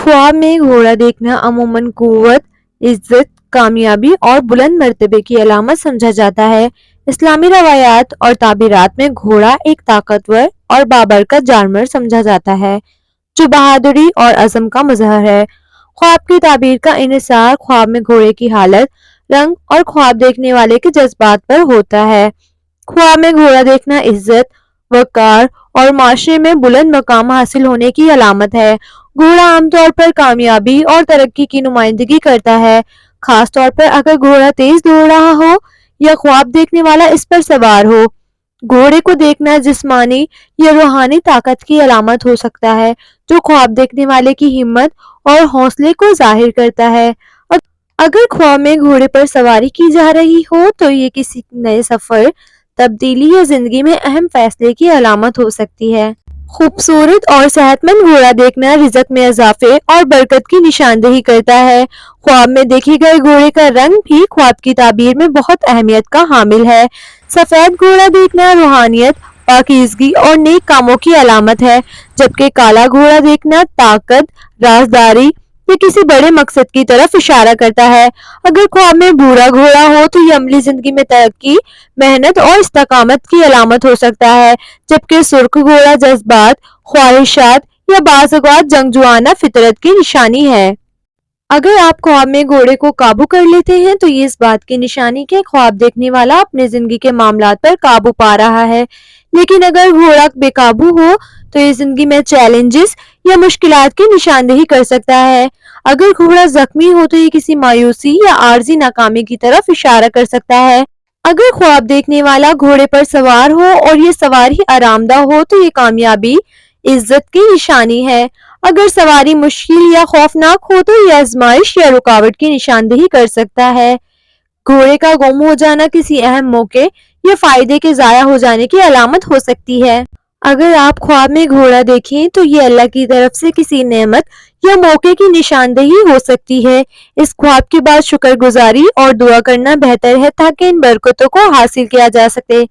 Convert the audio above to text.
ख्वाब में घोड़ा देखना अमूमन कुव्वत, इज्जत, कामयाबी और बुलंद मर्तबे की अलामत समझा जाता है। इस्लामी रवायात और ताबीरात में घोड़ा एक ताकतवर और बाबरकत जानवर समझा जाता है जो बहादुरी और अज़म का मज़हर है। ख्वाब की ताबीर का इन्हिसार ख्वाब में घोड़े की हालत, रंग और ख्वाब देखने वाले के जज्बात पर होता है। ख्वाब में घोड़ा देखना इज्जत, वक़ार और माशरे में बुलंद मकाम हासिल होने की अलामत है। घोड़ा आमतौर पर कामयाबी और तरक्की की नुमाइंदगी करता है, खास तौर पर अगर घोड़ा तेज दौड़ रहा हो या ख्वाब देखने वाला इस पर सवार हो। घोड़े को देखना जिस्मानी या रूहानी ताकत की अलामत हो सकता है, जो ख्वाब देखने वाले की हिम्मत और हौसले को जाहिर करता है। अगर ख्वाब में घोड़े पर सवारी की जा रही हो तो ये किसी नए सफर, तब्दीली या जिंदगी में अहम फैसले की अलामत हो सकती है। खूबसूरत और सेहतमंद घोड़ा देखना रिज़्क में इजाफे और बरकत की निशानदेही करता है। ख्वाब में देखे गए घोड़े का रंग भी ख्वाब की ताबीर में बहुत अहमियत का हामिल है। सफेद घोड़ा देखना रूहानियत, पाकीज़गी और नेक कामों की अलामत है, जबकि काला घोड़ा देखना ताकत, राजदारी या किसी बड़े मकसद की तरफ इशारा करता है। अगर ख्वाब में भूरा घोड़ा हो तो ये अमली जिंदगी में तरक्की, मेहनत और इस्तकामत की अलामत हो सकता है, जबकि सुर्ख घोड़ा जज्बात, ख्वाहिशात या बाज़ औक़ात जंगजुआना फितरत की निशानी है। अगर आप ख्वाब में घोड़े को काबू कर लेते हैं तो ये इस बात की निशानी कि ख्वाब देखने वाला अपने जिंदगी के मामलात पर काबू पा रहा है। लेकिन अगर घोड़ा बेकाबू हो तो ये जिंदगी में चैलेंजेस या मुश्किलात की निशानदेही कर सकता है। अगर घोड़ा जख्मी हो तो ये किसी मायूसी या आर्जी नाकामी की तरफ इशारा कर सकता है। अगर ख्वाब देखने वाला घोड़े पर सवार हो और ये सवारी आरामदा हो तो ये कामयाबी, इज्जत की निशानी है। अगर सवारी मुश्किल या खौफनाक हो तो ये आजमाइश या रुकावट की निशानदेही कर सकता है। घोड़े का गुम हो जाना किसी अहम मौके या फायदे के जाया हो जाने की अलामत हो सकती है। अगर आप ख्वाब में घोड़ा देखें तो ये अल्लाह की तरफ से किसी नेमत या मौके की निशानदेही हो सकती है। इस ख्वाब के बाद शुक्रगुजारी और दुआ करना बेहतर है ताकि इन बरकतों को हासिल किया जा सके।